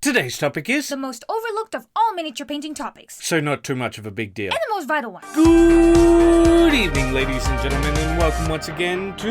Today's topic is the most overlooked of all miniature painting topics. So not too much of a big deal. And the most vital one. Good evening, ladies and gentlemen, and welcome once again to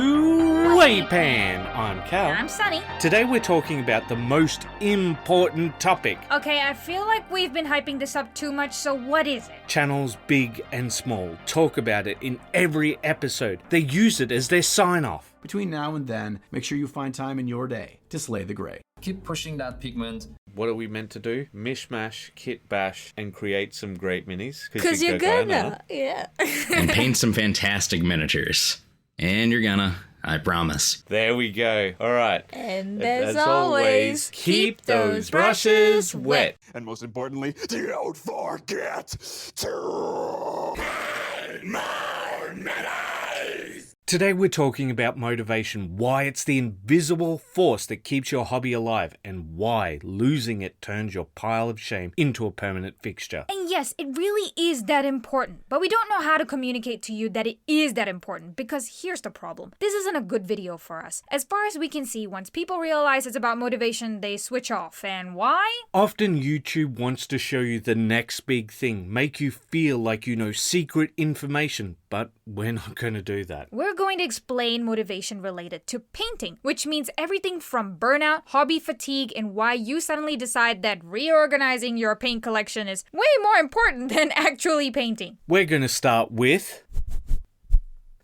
Waypan. I'm Cal. And I'm Sunny. Today we're talking about the most important topic. Okay, I feel like we've been hyping this up too much, so what is it? Channels big and small talk about it in every episode. They use it as their sign-off. Between now and then, make sure you find time in your day to slay the gray. Keep pushing that pigment. What are we meant to do? Mishmash, kit bash, and create some great minis? Because you're gonna. Yeah. And paint some fantastic miniatures. And you're gonna, I promise. There we go. All right. And as always, keep those brushes wet. And most importantly, don't forget to paint more minis. Today we're talking about motivation, why it's the invisible force that keeps your hobby alive, and why losing it turns your pile of shame into a permanent fixture. And yes, it really is that important, but we don't know how to communicate to you that it is that important, because here's the problem. This isn't a good video for us. As far as we can see, once people realize it's about motivation, they switch off. And why? Often YouTube wants to show you the next big thing, make you feel like you know secret information, but we're not going to do that. We're going to explain motivation related to painting, which means everything from burnout, hobby fatigue, and why you suddenly decide that reorganizing your paint collection is way more important than actually painting. We're going to start with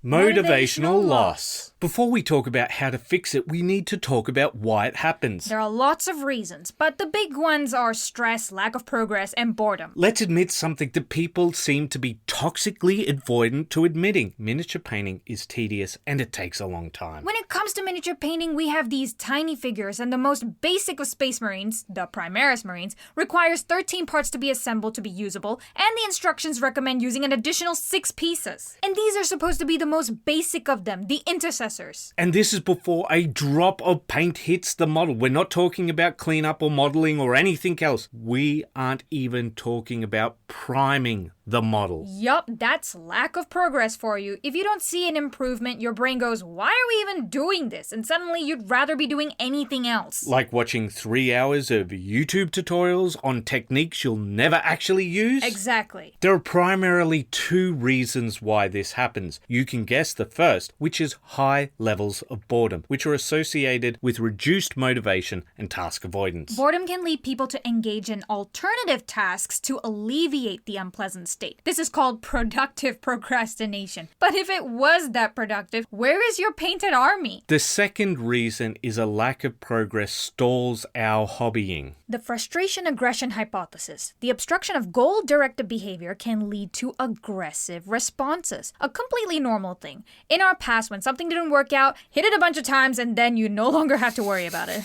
Motivational loss. Before we talk about how to fix it, we need to talk about why it happens. There are lots of reasons, but the big ones are stress, lack of progress, and boredom. Let's admit something that people seem to be toxically avoidant to admitting. Miniature painting is tedious and it takes a long time. When it comes to miniature painting, we have these tiny figures, and the most basic of Space Marines, the Primaris Marines, requires 13 parts to be assembled to be usable, and the instructions recommend using an additional 6 pieces. And these are supposed to be the most basic of them, the intercessors. And this is before a drop of paint hits the model. We're not talking about cleanup or modeling or anything else. We aren't even talking about priming the model. Yup, that's lack of progress for you. If you don't see an improvement, your brain goes, why are we even doing this? And suddenly you'd rather be doing anything else. Like watching 3 hours of YouTube tutorials on techniques you'll never actually use? Exactly. There are primarily 2 reasons why this happens. You can guess the first, which is high levels of boredom, which are associated with reduced motivation and task avoidance. Boredom can lead people to engage in alternative tasks to alleviate the unpleasant state. This is called productive procrastination. But if it was that productive, where is your painted army? The second reason is a lack of progress stalls our hobbying. The frustration-aggression hypothesis. The obstruction of goal-directed behavior can lead to aggressive responses, a completely normal thing. In our past, when something didn't work out, hit it a bunch of times and then you no longer have to worry about it.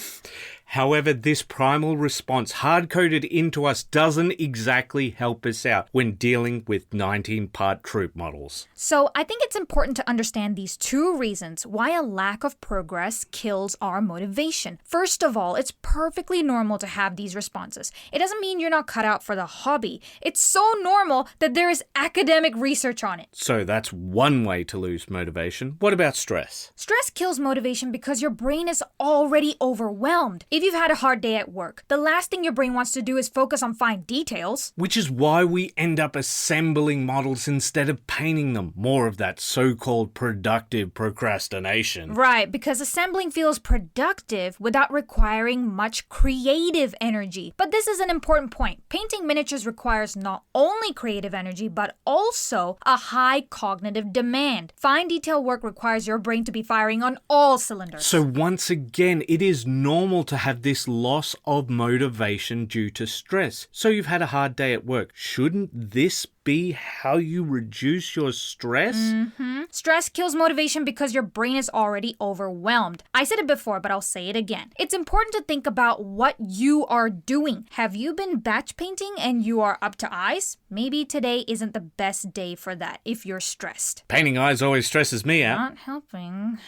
However, this primal response hard-coded into us doesn't exactly help us out when dealing with 19-part troop models. So I think it's important to understand these 2 reasons why a lack of progress kills our motivation. First of all, it's perfectly normal to have these responses. It doesn't mean you're not cut out for the hobby. It's so normal that there is academic research on it. So that's one way to lose motivation. What about stress? Stress kills motivation because your brain is already overwhelmed. If you've had a hard day at work, the last thing your brain wants to do is focus on fine details. Which is why we end up assembling models instead of painting them. More of that so-called productive procrastination. Right, because assembling feels productive without requiring much creative energy. But this is an important point. Painting miniatures requires not only creative energy, but also a high cognitive demand. Fine detail work requires your brain to be firing on all cylinders. So once again, it is normal to have this loss of motivation due to stress. So you've had a hard day at work. Shouldn't this be how you reduce your stress? Stress kills motivation because your brain is already overwhelmed. I said it before, but I'll say it again. It's important to think about what you are doing. Have you been batch painting and you are up to eyes? Maybe today isn't the best day for that if you're stressed. Painting eyes always stresses me out. Not helping.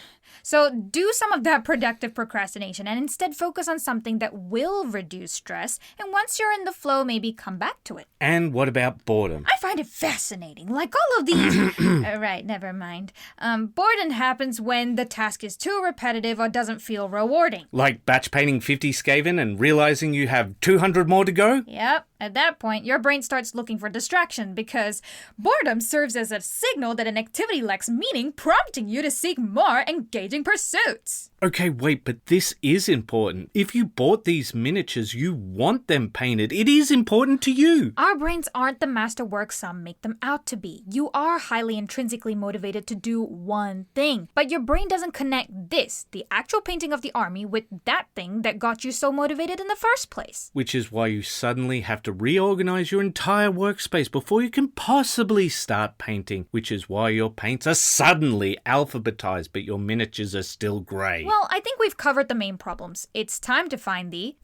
So do some of that productive procrastination and instead focus on something that will reduce stress. And once you're in the flow, maybe come back to it. And what about boredom? I find it fascinating. Like all of these. Right, never mind. Boredom happens when the task is too repetitive or doesn't feel rewarding. Like batch painting 50 Skaven and realizing you have 200 more to go? Yep. At that point, your brain starts looking for distraction because boredom serves as a signal that an activity lacks meaning, prompting you to seek more engaging pursuits. Okay, wait, but this is important. If you bought these miniatures, you want them painted. It is important to you. Our brains aren't the masterwork some make them out to be. You are highly intrinsically motivated to do one thing, but your brain doesn't connect this, the actual painting of the army, with that thing that got you so motivated in the first place. Which is why you suddenly have to reorganize your entire workspace before you can possibly start painting, which is why your paints are suddenly alphabetized, but your miniatures are still grey. Well, I think we've covered the main problems. It's time to find the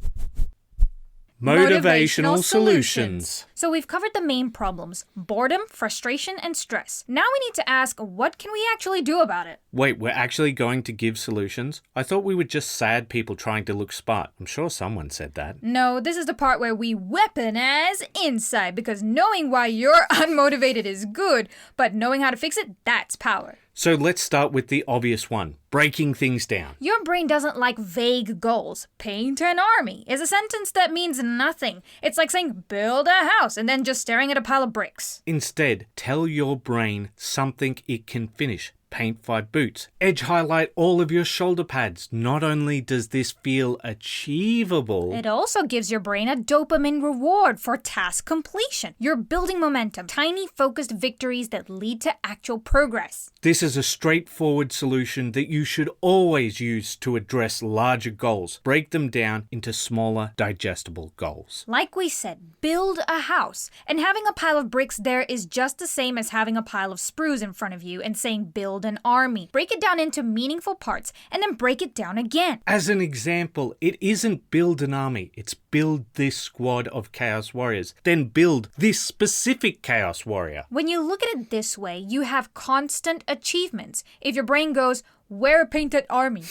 Motivational Solutions. So we've covered the main problems: boredom, frustration, and stress. Now we need to ask, what can we actually do about it? Wait, we're actually going to give solutions? I thought we were just sad people trying to look smart. I'm sure someone said that. No, this is the part where we weaponize insight, because knowing why you're unmotivated is good, but knowing how to fix it, that's power. So let's start with the obvious one, breaking things down. Your brain doesn't like vague goals. Paint an army is a sentence that means nothing. It's like saying build a house and then just staring at a pile of bricks. Instead, tell your brain something it can finish. Paint 5 boots. Edge highlight all of your shoulder pads. Not only does this feel achievable, it also gives your brain a dopamine reward for task completion. You're building momentum, tiny focused victories that lead to actual progress. This is a straightforward solution that you should always use to address larger goals. Break them down into smaller, digestible goals. Like we said, build a house. And having a pile of bricks there is just the same as having a pile of sprues in front of you and saying build an army. Break it down into meaningful parts and then break it down again. As an example, it isn't build an army, it's build this squad of Chaos Warriors, then build this specific Chaos Warrior. When you look at it this way, you have constant achievements. If your brain goes, wear a painted army,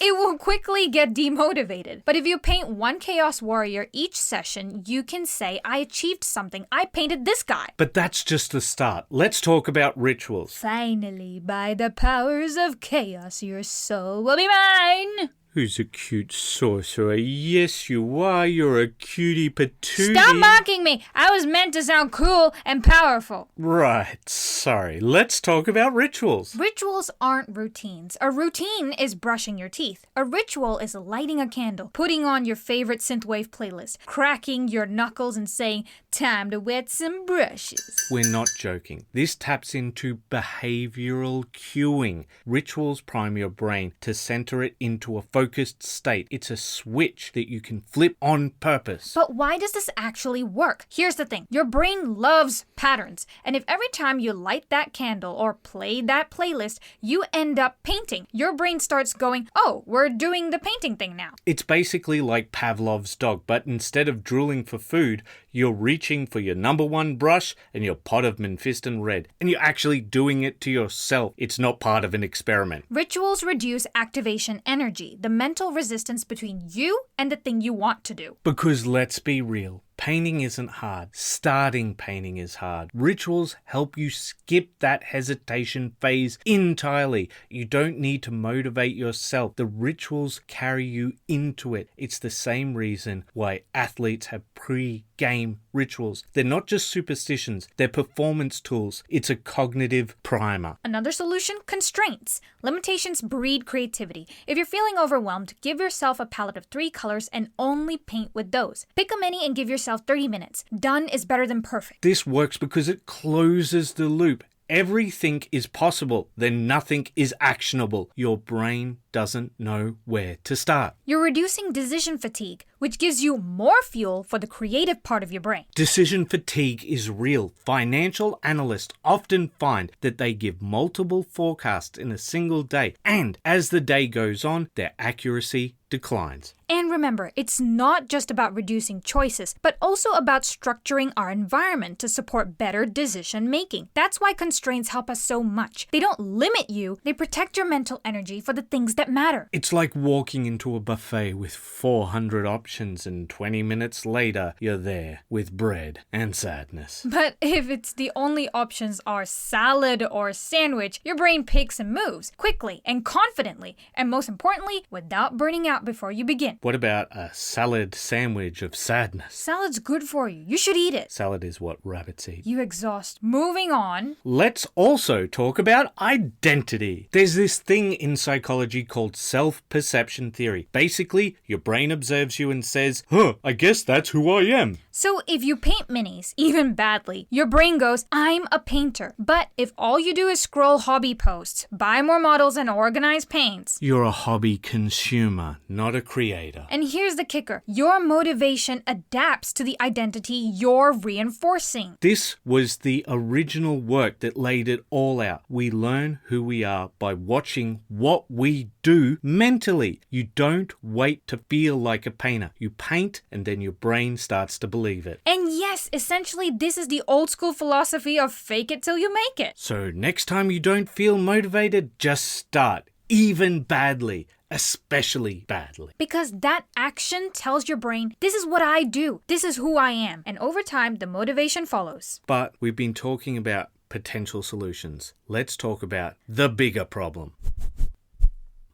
it will quickly get demotivated. But if you paint one Chaos Warrior each session, you can say, I achieved something. I painted this guy. But that's just the start. Let's talk about rituals. Finally, by the powers of chaos, your soul will be mine. Who's a cute sorcerer? Yes, you are. You're a cutie patootie. Stop mocking me! I was meant to sound cool and powerful. Right, sorry. Let's talk about rituals. Rituals aren't routines. A routine is brushing your teeth. A ritual is lighting a candle, putting on your favorite Synthwave playlist, cracking your knuckles and saying, time to wet some brushes. We're not joking. This taps into behavioral cueing. Rituals prime your brain to center it into a focused state. It's a switch that you can flip on purpose. But why does this actually work? Here's the thing. Your brain loves patterns. And if every time you light that candle or play that playlist, you end up painting, your brain starts going, oh, we're doing the painting thing now. It's basically like Pavlov's dog, but instead of drooling for food, you're reaching for your number 1 brush and your pot of Mephiston Red. And you're actually doing it to yourself. It's not part of an experiment. Rituals reduce activation energy, the mental resistance between you and the thing you want to do. Because let's be real. Painting isn't hard. Starting painting is hard. Rituals help you skip that hesitation phase entirely. You don't need to motivate yourself. The rituals carry you into it. It's the same reason why athletes have pre-game rituals. They're not just superstitions. They're performance tools. It's a cognitive primer. Another solution? Constraints. Limitations breed creativity. If you're feeling overwhelmed, give yourself a palette of 3 colors and only paint with those. Pick a mini and give yourself 30 minutes. Done is better than perfect. This works because it closes the loop. Everything is possible, then nothing is actionable. Your brain doesn't know where to start. You're reducing decision fatigue, which gives you more fuel for the creative part of your brain. Decision fatigue is real. Financial analysts often find that they give multiple forecasts in a single day, and as the day goes on, their accuracy declines. And remember, it's not just about reducing choices, but also about structuring our environment to support better decision making. That's why constraints help us so much. They don't limit you, they protect your mental energy for the things that matter. It's like walking into a buffet with 400 options and 20 minutes later, you're there with bread and sadness. But if it's the only options are salad or sandwich, your brain picks and moves quickly and confidently, and most importantly, without burning out before you begin. What about a salad sandwich of sadness? Salad's good for you. You should eat it. Salad is what rabbits eat. You exhaust. Moving on. Let's also talk about identity. There's this thing in psychology called self-perception theory. Basically, your brain observes you and says, I guess that's who I am. So if you paint minis, even badly, your brain goes, I'm a painter. But if all you do is scroll hobby posts, buy more models and organize paints, You're a hobby consumer, not a creator. and here's the kicker, your motivation adapts to the identity you're reinforcing. This was the original work that laid it all out. We learn who we are by watching what we do mentally. You don't wait to feel like a painter. You paint and then your brain starts to believe it. And yes, essentially this is the old school philosophy of fake it till you make it. So next time you don't feel motivated, just start. Even badly. Especially badly. Because that action tells your brain, this is what I do, this is who I am. And over time, the motivation follows. But we've been talking about potential solutions. Let's talk about the bigger problem.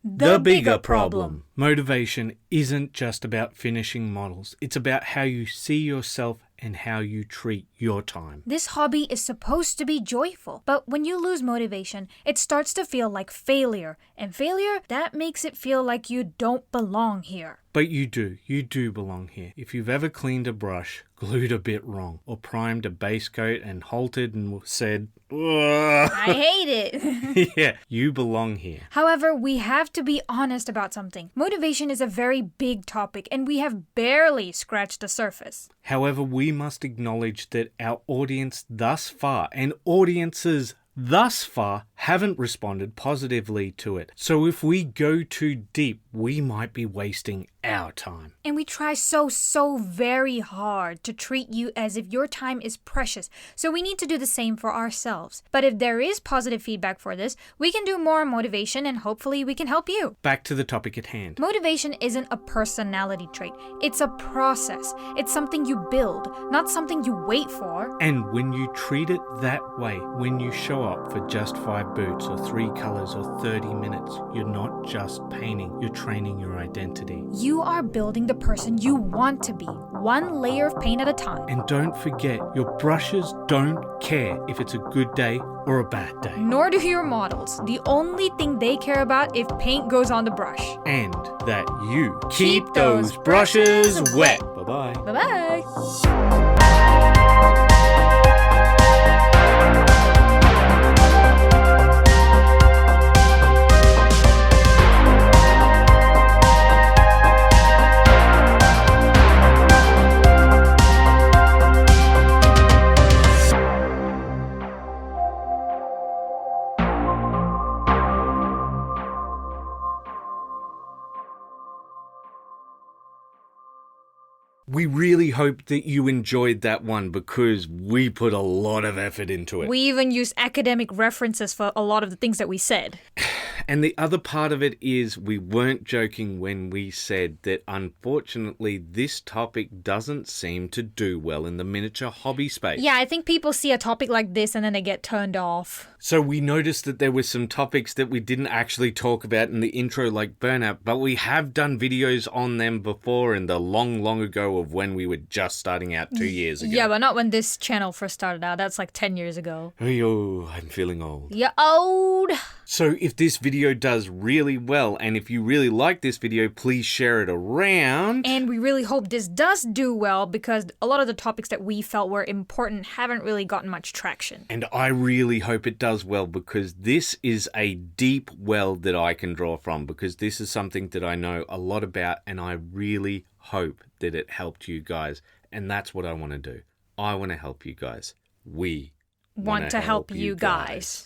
The bigger problem. Motivation isn't just about finishing models. It's about how you see yourself and how you treat your time. This hobby is supposed to be joyful, but when you lose motivation, it starts to feel like failure. And failure, that makes it feel like you don't belong here. But you do belong here. If you've ever cleaned a brush, glued a bit wrong, or primed a base coat and halted and said, "Ugh," I hate it. yeah, you belong here. However, we have to be honest about something. Motivation is a very big topic, and we have barely scratched the surface. However, we must acknowledge that our audience thus far, and audiences thus far, haven't responded positively to it. So if we go too deep, we might be wasting our time. And we try so very hard to treat you as if your time is precious. So we need to do the same for ourselves. But if there is positive feedback for this, we can do more on motivation and hopefully we can help you. Back to the topic at hand. Motivation isn't a personality trait. It's a process. It's something you build, not something you wait for. And when you treat it that way, when you show up for just 5 boots or 3 colors or 30 minutes, you're not just painting, you're training your identity. You are building the person you want to be, one layer of paint at a time. And don't forget, your brushes don't care if it's a good day or a bad day. Nor do your models. The only thing they care about if paint goes on the brush. And that you keep those brushes wet. Bye-bye. Bye-bye. We really hope that you enjoyed that one because we put a lot of effort into it. We even use academic references for a lot of the things that we said. And the other part of it is we weren't joking when we said that unfortunately this topic doesn't seem to do well in the miniature hobby space. Yeah, I think people see a topic like this and then they get turned off. So we noticed that there were some topics that we didn't actually talk about in the intro like burnout, but we have done videos on them before in the long ago of when we were just starting out 2 years ago. Yeah, but not when this channel first started out. That's like 10 years ago. Oh, I'm feeling old. You're old. So if this video video does really well. And if you really like this video, please share it around. And we really hope this does do well because a lot of the topics that we felt were important haven't really gotten much traction. And I really hope it does well because this is a deep well that I can draw from, because this is something that I know a lot about, and I really hope that it helped you guys. And that's what I want to do. I want to help you guys. We Want to help you guys.